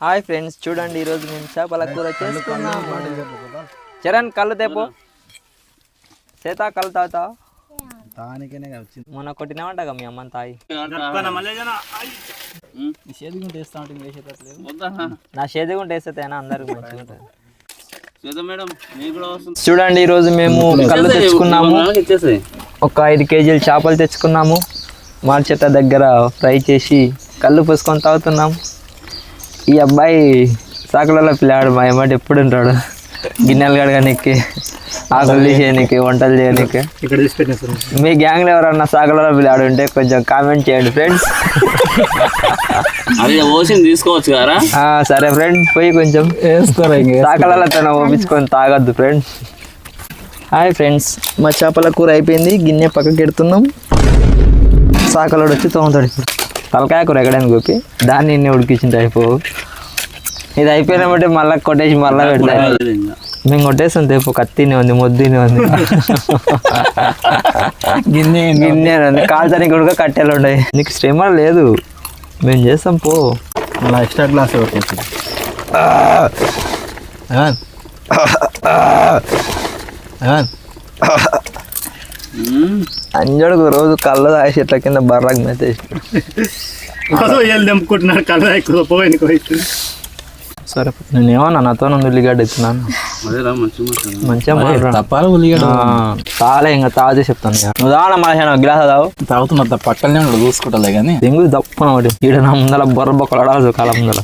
Hi friends, చూడండి ఈరోజు మేము చేపల కూర చేసుకున్నాము. చరణ్ కళ్ళు తేపో, చేత కళ్ళు తాగుతా. మొన్న కొట్టినామంటగా మీ అమ్మని తాయి. నా చేతిగుంటే వేస్తేనా అందరికి మంచిగా ఉంటుంది. చూడండి ఈరోజు మేము కళ్ళు తెచ్చుకున్నాము. ఒక 5 కేజీలు చేపలు తెచ్చుకున్నాము. మాడి చెట్ల దగ్గర ఫ్రై చేసి కళ్ళు పోసుకొని తాగుతున్నాము. ఈ అబ్బాయి సాకులలో పిల్లాడు, మా అమ్మాయి ఎప్పుడు ఉంటాడు గిన్నెలు కడగనీకి, ఆకులు తీసేయడానికి, వంటలు చేయడానికి. మీ గ్యాంగ్లో ఎవరన్నా సాకులలో పిల్లాడు ఉంటే కొంచెం కామెంట్ చేయండి ఫ్రెండ్స్. తీసుకోవచ్చు కదా. సరే ఫ్రెండ్స్, పోయి కొంచెం సాకలలో తన ఓపించుకొని తాగొద్దు ఫ్రెండ్స్. హాయ్ ఫ్రెండ్స్, మా చేపల కూర అయిపోయింది. గిన్నె పక్కకి ఎడుతున్నాం. సాకలోడు వచ్చి తోముతాడు. ఇప్పుడు తలకాయ కూర ఎక్కడైనా గోపి దాన్ని నిన్నే ఉడికించింది అయిపోవు. ఇది అయిపోయినామంటే మళ్ళీ కొట్టేసి మళ్ళీ పెడతాయి. మేము కొట్టేస్తాం. తెప్పు కత్తినే ఉంది, మొద్దునే ఉంది, గిన్నె ఉంది, కాల్చడానికి కూడా కట్టెలు ఉన్నాయి. నీకు శ్రమ లేదు, మేము చేస్తాం పో. మళ్ళీ ఎక్స్ట్రా గ్లాస్ అంజడుకు రోజు కళ్ళు తాగి చెట్ల కింద బర్రాకు మెత్తేసి తెంపుకుంటున్నాడు. కళ్ళు ఎక్కువ సరే, నేను ఏమన్నా నాతో ఉల్లిగడ్డ ఎత్తున్నాను. మంచిగా తప్పాలి ఉల్లిగడ్డ చాలా ఇంకా తాగితే చెప్తాను. నువ్వు తాగడం మళ్ళీ గ్లాస్ తావు. తాగుతున్నా పక్కనే చూసుకుంటా కానీ దెంగు తప్పన ఒకటి ఈడ నా ముందర బొర్ర బొక్కలు ఆడాలి కాలం ముందర.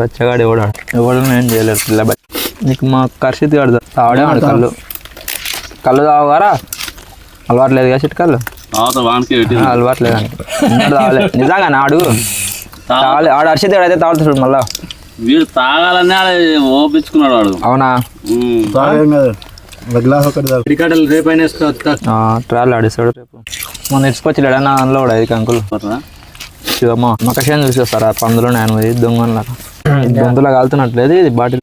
బచ్చగాడు ఎవడు నేను చేయలేదు పిల్ల. నీకు మా కర్షిత్ కడతా తావడే వాడు కళ్ళు తాగుగారా. అలవాట్లేదు కదా చిట్కళ్ళు, అలవాట్లేదండి. నిజంగా నాడు తాగాలి. ఆడు హర్షిత్ అయితే తాగుతాడు మళ్ళా. వీడు తాగాలని ఓపించుకున్నాడు వాడు. అవునా? ట్రాల్ ఆడేస్తాడు రేపు. మొన్న నేర్చుకొచ్చిలేడా నా అందులో కూడా 5 కంకులు. శివమ్మ మకషాన్ని చూసేస్తారా పందులో నేను పోయి దొంగలా గొంతులో కాలుతున్నట్లేదు. ఇది బాటిల్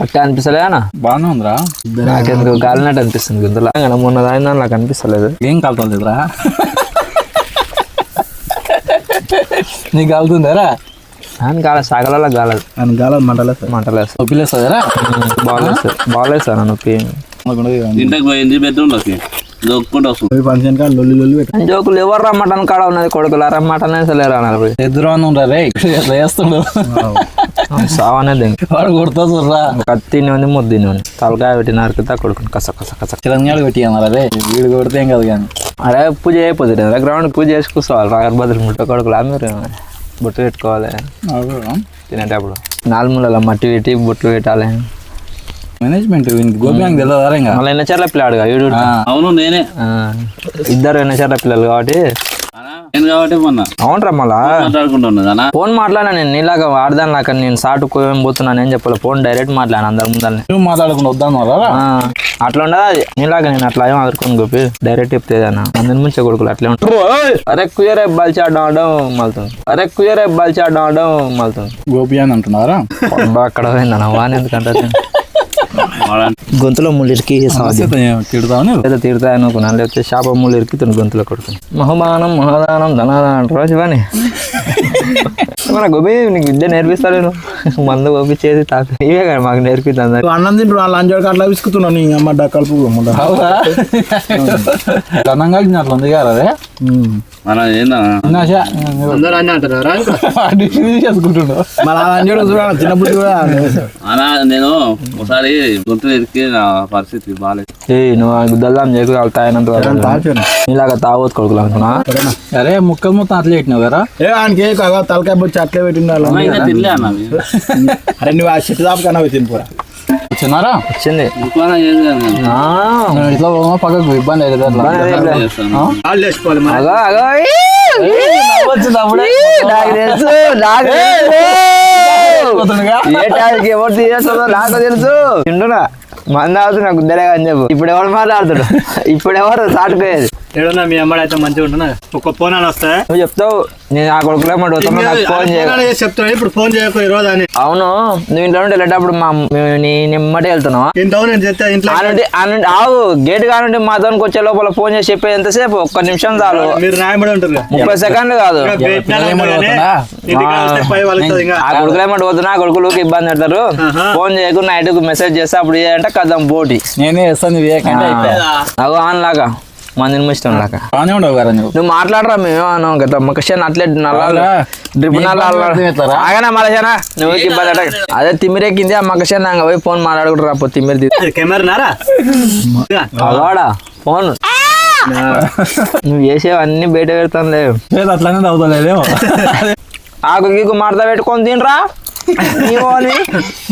అట్టే అనిపిస్తలేనా? బాగానే ఉందిరా. నాకెందుకు కాలినట్టు అనిపిస్తుంది గొంతులో. మొన్న దాని నాకు అనిపిస్తలేదు. ఏం కాలుతుందిరా? నీకు కాలుతుందారా? అని కాల సాగలలో కాలదు. మంటలేదు నొప్పిలేస్తుందిరా? బాగలేదు సార్ నొప్పి. ఇంటికి పోయింది బెడ్రూమ్లోకి జోకులు ఎవరు రమ్మటన్ కాడ ఉన్నది కొడుకులు రమ్మటనే సలేరా అన్నారు. ఎదురు రే వేస్తుండు సావనేది వాడు కొడుతా చూడరా. కత్తిని ఉంది, ముద్దిని ఉంది, తలకాయ పెట్టి నరికితే కొడుకుని కస కస కస తెలంగాణ పెట్టి అన్నారు. అదే వీడు కొడితే ఏం కాదు కానీ. అరే పూజ అయిపోతుంది గ్రౌండ్ పూజ చేసి కూర్చోవాలి. రాగర్భద్ర ముట్ట కొడుకులు మీరు బొట్టు పెట్టుకోవాలి. తినేటప్పుడు 4 మూలల మట్టి పెట్టి బొట్లు పెట్టాలి. మేనేజ్మెంట్ గోప్యాంగ్ తెలియదు. మళ్ళీ ఎన్నచర్ల పిల్లాడుగా వీడు. అవును నేనే. ఇద్దరు ఎన్నచర్ల పిల్లలు కాబట్టి అవునరా. మళ్ళా మాట్లాడుకుంటున్నా ఫోన్ మాట్లాడినా నేను నీలాగా వాడదాను. లాగా నేను సాటు కోయం పోతున్నాను ఏం చెప్పాలి. ఫోన్ డైరెక్ట్ మాట్లాడాను అందరి ముందరని. మాట్లాడుకుని వద్దాను అట్లా ఉండదు అది. నీలాగా నేను అట్లా ఏం ఆదుకొని గోపి డైరెక్ట్ చెప్తేదన్నా అందరి ముంచే కొడుకులు అట్లే ఉంటారు. అరే కుయరే బలిచాడడం అవడం మలుతుంది. అరే కుయరే బలిచాడడం అవడం మలుతుంది. గోపి అని అంటున్నారా? అక్కడ పోయిందన్న వాని ఎందుకంటే గొంతులో ముళ్ళిరికి తిడతా అనుకున్నాను. లేకపోతే శాప ముళ్ళిరికి తన గొంతులో కొడుతుంది. మహమానం మహాదానం ధనాదానం అంటారు శివాని. మన గోపి నీకు విద్య నేర్పిస్తాను. మందు గోపించేది తాపి ఇవే కదా మాకు నేర్పిస్తుంది. అన్నం తింటు వాళ్ళ అంజోడికి అట్లా విసుకుతున్నాను. అమ్మ కలుపు అన్నంగా అట్లా ఉంది కదా. అదే నేను ఒకసారి గొంతు ఎదికి నా పరిస్థితి బాగాలేదు. నువ్వు గుద్దల్దాం చేయకు తాగినంత ఇలాగా తాగొచ్చు కొడుకులు అనుకున్నా. అరే ముక్కలు మొత్తం అట్లే పెట్టినావు కదా. తలకాయ బొచ్చి అట్లే పెట్టిండాలి. తినలే అన్న. అరే నువ్వు ఆ చెట్టు దాపు కన్నా తినిపోరా. వచ్చినారా? వచ్చింది. ఇట్లా పక్కకు ఇబ్బంది అయితే ఎవరు తీసేస్తుందో నాకు తెలుసు. తింటున్నా మంది అవుతున్నా గుద్దలేగా అని చెప్పు. ఇప్పుడు ఎవరు మాట్లాడుతాడు? ఇప్పుడు ఎవరు సాటుకోయేది? ఏడన్నా మీ అమ్మాయి అయితే మంచిగా ఉంటున్నా ఒక ఫోన్ అని వస్తా నువ్వు చెప్తావు నేను ఆ కొడుకులే మాట ఫోన్ చేయ చెప్తాను ఇప్పుడు ఫోన్ చేయకు ఈ రోజు అని. అవును నువ్వు ఇంట్లో నుండి వెళ్ళేటప్పుడు నిమ్మటే వెళ్తున్నావా ఇంత నేను చెప్తా ఇంట్లో ఆవు గేట్ కానుండి మా తోనికి వచ్చే లోపల ఫోన్ చేసి చెప్పేది ఎంతసేపు 1 నిమిషం చాలు. మీరు రాయబడి ఉంటారు 30 సెకండ్లు కాదు. ఆ కొడుకులేమాట పోతున్నా ఆ కొడుకులకి ఇబ్బంది పెడతారు. ఫోన్ చేయకుండా నైట్ మెసేజ్ చేస్తే అప్పుడు చేయాలంటే కదం పోటీ నేనే ఇస్తాను అగో ఆన్ లాగా మందిని ఇష్టం లాగా ఉండవు కదా నువ్వు మాట్లాడరా మేము గత మకషన్ అట్లే ఆగానే మలసేనా నువ్వు ఇబ్బంది అదే తిమ్మిరెక్కింది ఆ మకషన్ పోయి ఫోన్ మాట్లాడుకుంటారు రాపో తిమ్మిరి కెమెరా అవాడా ఫోన్ నువ్వు చేసేవన్నీ బయట పెడతాను లేవు అట్లానే అవుతలేదేమో ఆకు గీకు మడత పెట్టుకొని తినరా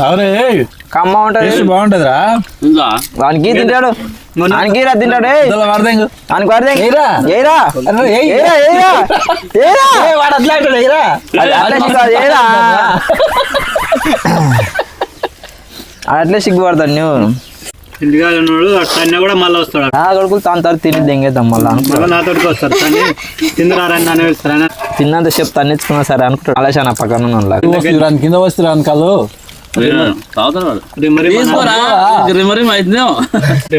అవునే కమ్మ ఉంటది బాగుంటదిరా వానికి తింటాడు వానికి తింటాడు అట్లే సిగ్గుపడతాడు నువ్వు ఇంటిగా అట్లా కూడా మళ్ళీ వస్తాడు ఆ కొడుకులు తాను తర తిని దెంగేద్దాం మళ్ళీ నాతోటికి వస్తారు తిందరారని తిన్నంత సేపు తన్నిచ్చుకున్నా సరే అనుకుంటాడు అలా పక్కన కింద వస్తారు కాదు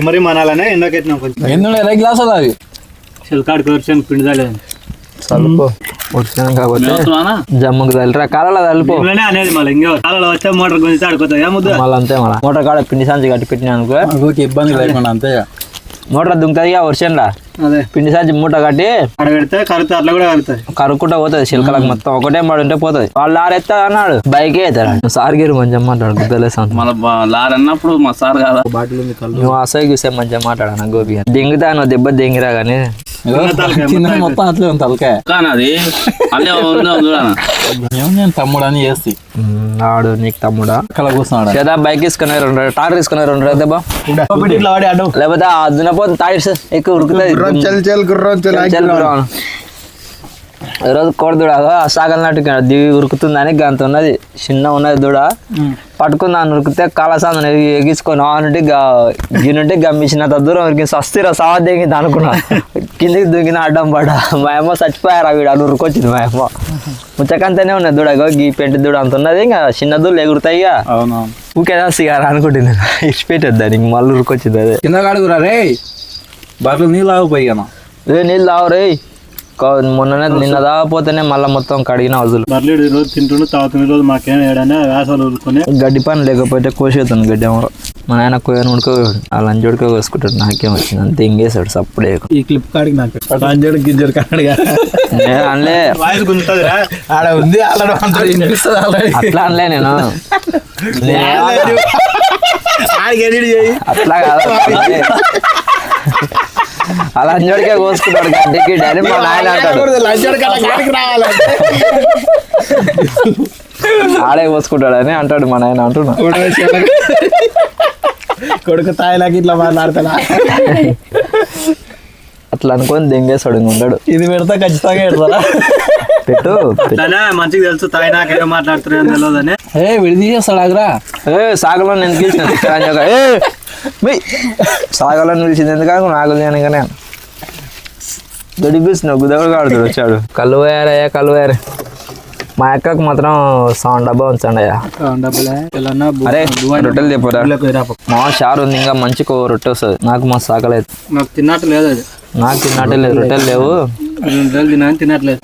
మరి మనాలనే ఎండకెట్టినాం కొంచెం ఎందుకు ఎలా గ్లాస్ అవి చిలకాడు కూర్చొని పిండి తల్లేదు చల్లుకో వచ్చినాం కాబట్టి జమ్ముకు తల్లిరా కాలలో తల్లిపో అనేది మళ్ళీ ఇంకా కాలలో వచ్చే మోటార్ గురించి ఆడుకోతాయి మళ్ళీ అంతే మళ్ళీ మోటార్ కాడ పిండి సంచి కట్టి పెట్టినా అనుకో ఇబ్బంది లేకుండా అంతే మోటార్ దుంకుతుంది వర్షంలా అదే పిండి సంచి మూట కట్టి అక్కడ పెడితే కరుతా అట్లా కూడా కలుగుతాయి కరుక్కుంటా పోతుంది చిలకలకు మొత్తం ఒకటే మాట ఉంటే పోతుంది వాళ్ళు లారెత్తా అన్నాడు బైకే అవుతాడు సార్ గిరి మంచిగా మాట్లాడు గుద్దలేసా లారీ అన్నప్పుడు మా సార్ కదా నువ్వు అసలు చూసే మంచిగా మాట్లాడా గోపి దెంగుతా నువ్వు దెబ్బ దెంగిరా కానీ మొత్తం అట్లే ఉంది తలకాయ కానీ తమ్ముడు అని చేస్తే ఆడు నీకు తమ్ముడా అక్కడ కూర్చున్నాడు కదా బైక్ తీసుకునే 2 టార్ తీసుకునే 2 దెబ్బ లేకపోతే దున్నపోతే టైర్స్ ఎక్కువ ఉరుకుతుంది ఈరోజు కోడి దూడ సాగలినట్టు దివి ఉరుకుతుందని గంత ఉన్నది చిన్న ఉన్నది దూడ పట్టుకుని దాన్ని ఉరికితే కాలసాందని ఎగించుకొని ఆనుంటే గిన్నుంటే గమ్మించినంత దూరం ఉరికి సస్తీరా సావ దిగింది అనుకున్నా కిందికి దిగిన అడ్డం పడ్డా మా అమ్మ చచ్చిపోయారు వీడు అని ఉరికొచ్చింది మా అమ్మ ముచ్చకంతనే ఉన్నది దూడ ఈ పెంటి దూడ అంత ఉన్నది ఇంకా చిన్న దూడలు ఎగురుతాయి ఇక ఊకేదా సిగారు అనుకుంటుంది ఇచ్చిపెట్టేది దానికి మళ్ళీ ఉరికొచ్చింది అదే కింద కాడుగురా రే బట్టలు నీళ్ళు ఆగిపోయాను నీళ్ళు తావురే మొన్ననే నిన్న దాకపోతేనే మళ్ళీ మొత్తం కడిగిన వదులు బర్లేడు రోజు తింటుండే తాగుతున్న రోజు మాకేం ఏడానే వేసాలు ఊరుకొని గడ్డి పని లేకపోతే కోసేతాను గడ్డి ఏమో మా నాయన కోయని ఉడుకోడు ఆ లంజోడికే కోసుకుంటాడు నాకేం వచ్చింది అంతే ఇంకేసాడు సప్పుడే ఈ క్లిప్ కాడికి నాకు లంజోడు గింజడు కాడిగా అనలే ఆడ ఉంది అట్లా అనలే నేను అట్లా కాదు అలా లంజోడికే కోసుకున్నాడు గడ్డికి డైరెక్ట్ మా నాయన అంటాడు ఆడే కోసుకుంటాడు అని అంటాడు మా నాయన అంటున్నా కొడుకు తాయిలాకి ఇట్లా మాట్లాడతా అట్లా అనుకొని దెంగేస్తాడు ఉండడు ఇది పెడతా ఖచ్చితంగా పెడతారా పెట్టు మంచిగా తెలుసు తాయి నాకేదో మాట్లాడుతున్నాను తెలియదని విడిది చేస్తాడు ఆగ్రా సాగలో నేను గెలిచిన సాగలో నిలిచింది ఎందుకు నాకు అనగానే దొడిపిస్తున్నావు గుదగడు ఆడుతాడు వచ్చాడు కళ్ళు పోయారయ్యా కళ్ళు పోయారు మా అక్కకు మాత్రం సౌండ్ డబ్బా ఉంచండి అయ్యా అరే రొట్టెలు చెప్పరా మా షార్ ఉంది ఇంకా మంచిగా రొట్టె వస్తుంది నాకు మా సాకలేదు నాకు తిన్నట్టు లేదు అది నాకు తిన్నట్టే లేదు రొట్టెలు లేవు తినట్లేదు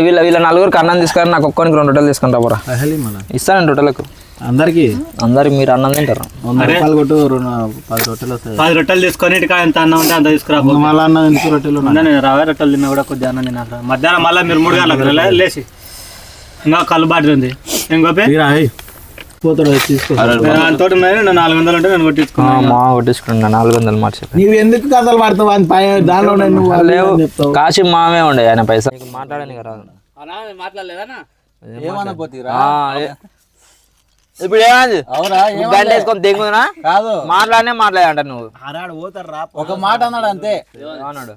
వీళ్ళ నలుగురికి అన్నం తీసుకొని నాకు ఒక్కరికి 2 రొట్టెలు తీసుకుని రాబోరా ఇస్తానండి రొట్టెలకు అందరికి మీరు అన్నం తింటారు 100 కొట్టు 10 రొట్టెలు తీసుకొని ఎంత అన్నం ఉంటే అంత తీసుకురా మళ్ళీ అన్నం రొట్టెలు రావే రొట్టెలు తిన్నా కూడా కొద్దిగా అన్నం తిన్నా మధ్యాహ్నం మళ్ళీ మీరు 3 గంటలకు లేచి ఇంకా కళ్ళు బాటి ఉంది ఇంకోపే పోతాడు తీసుకో తోట 400 ఉంటే నేను కొట్టించుకున్నా 400 మార్చి నువ్వు ఎందుకు కథలు పడతావు దానిలో లేవు కాశీ మామే ఉండే ఆయన పైసా మాట్లాడని కదా ఇప్పుడు ఏమైంది గంట వేసుకొని తెంగునా మాట్లాడనే మాట్లాడంట నువ్వు ఒక మాట అన్నాడు అంతే అన్నాడు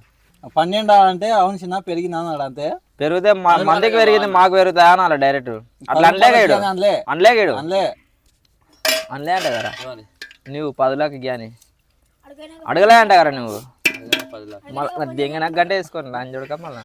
12 అంటే అవును చిన్న పెరిగినా అన్నాడు అంతే పెరిగితే మందికి పెరిగింది మాకు పెరుగుతాయా అనాలి డైరెక్ట్ అట్లా అనలేగాడు అనలేగాడు అనలే అంటే కదా నువ్వు 10 లక్ష జ్ఞాని అడగలే అంట కదా నువ్వు 10 లక్షలు మళ్ళీ దింగ నాకు గంట వేసుకోండి లాంజ్ చూడక మళ్ళీ